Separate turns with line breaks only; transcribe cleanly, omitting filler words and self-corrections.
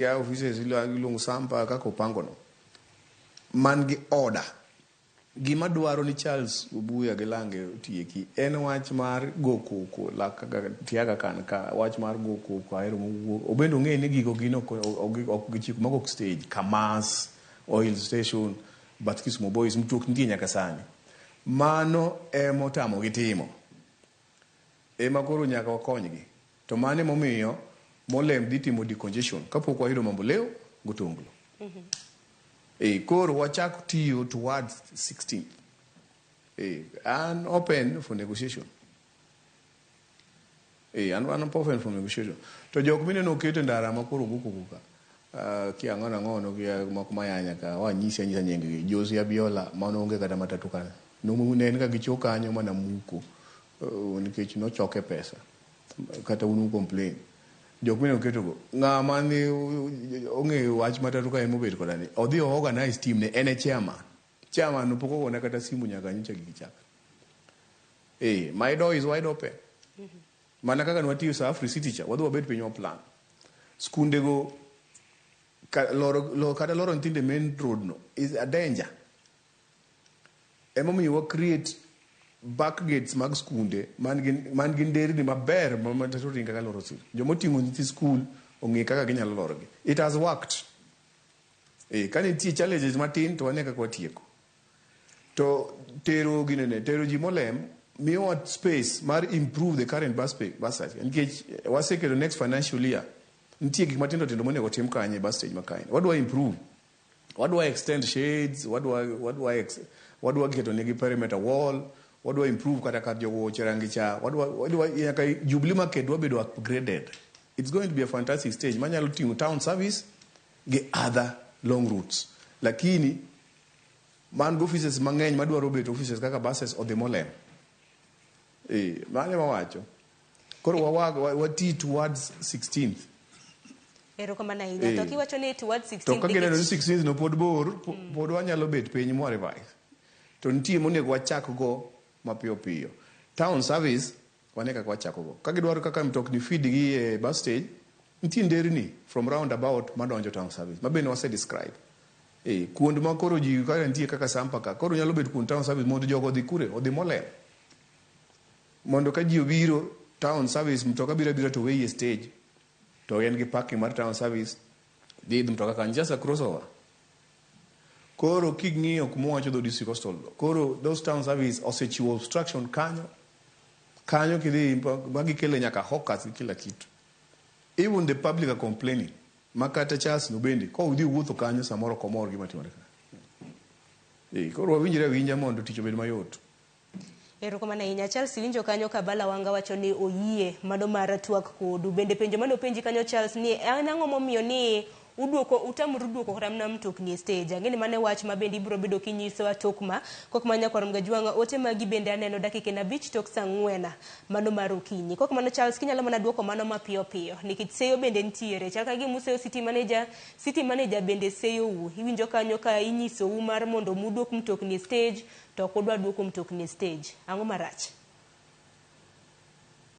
ya offices ilung sampa kaka opango no man gi order. Gima dwaro ni Charles Ubuya gi Lange otieki en wach mar go koko la kaka Aga Khan ka wach mar go koko Ahero mowuok obendo ng'e ni gigo gino ok gichik mago stage Kamas oil station but Kisumu Boys mtok nitie nyaka sani mano motamo gitimo koro nyaka wakonygi to mane momiyo molem dhi timo decongestion kapok wayudo mambo leo gotonglo. Koro wachak tiyo towards 16th. And open for negotiation. And open for negotiation. To jok mine no kete ndara makoro gukuka. Ki ang'ono ki makumayanya ka wanyisi nyingi Josi Abiola mano onge kata matatu kana. No munen ka gichoka anyo mana muko. Nikech no choke pesa. Kata unu complain. Jok mine oketo go ng'ama ni onge wach matatu ka emo bet kodani odhi organize team ne ene chairman no poko ona kata simu nyaka nyicha gichaka my door is wide open. Mana kaka nwatiyo sa Afri City cha wadwa bet pinyo plan skunde go kata loro ntinde main road no is a danger. Emo mi wa create back gates mag skunde man gin deri ni maber matatu ringa ka loro sul jomo timo niti school onge kaka ginyalo lorogi. It has worked. Kani tie challenges matin to waneka kwa tieko to tero ji molem miyo space mar improve the current bus stage nikech waseke the next financial year nitie gik matindo tindo monego tim kanye bus stage makain what do I improve, what do I extend shades, what do I get on the perimeter wall, what do I improve kata kar jogo cherangicha, what do I Jubilee Market do bedo upgraded. It's going to be a fantastic stage manyalo tingo town service ge other long routes lakini man offices mang'eny madwaro bet offices kaka buses or the molem mane mawacho koro wati towards 16th.
Erokamana ahinya to kiwacho ni towards 16th
to kagene no 16th no pod bor pod wanyalo bet piny mo revise to nitie monego wachak go mapiyo piyo. Town service waneka kwa chako go kagidwaro kaka mtokni feed gi bus stage nitie nderni from roundabout madonjo town service mabene wase describe kuond ma koro ji ka nitie kaka sampaka koro nyalo bet kuond town service mondo jogo dhi kure odhi molem mondo ka ji obiro town service mtoka bira to wey stage to en gi parking mar town service dhi mtoka kan just a crossover koro king'iyo kuma wacho do district hostel koro those town service osechiwo obstruction kanyo kidhi magikele nyaka hawkers kila kitu. Even the public are complaining. Makata Charles Nubende ko udhi wuotho kanyo samoro komor gima timore ka. Koro winja mondo tich obed mayot.
Erokamana ahinya Charles winjo kanyo ka Abala Wanga wacho ni oyie mano mar twak kodu bende penjo mano penji kanyo Charles ni en ang'o momiyo ni utamuru duoko kata mna mtokni stage ang'eni mane wach mabendi ibiro bedo kinyiso atokma kokma nyakwar mgajwanga ote magi bende aneno dakika na bich tok saa 4 mano mar okinyi kokma Charles kinyalo mana duoko mano mapiyo piyo nikech seyo bende ntiere chaka gi museo city manager bende seyo iwinjo kanyo ka inyiso mar mondo muduok mtokni stage to kodwa duoko mtokni stage ang'o marach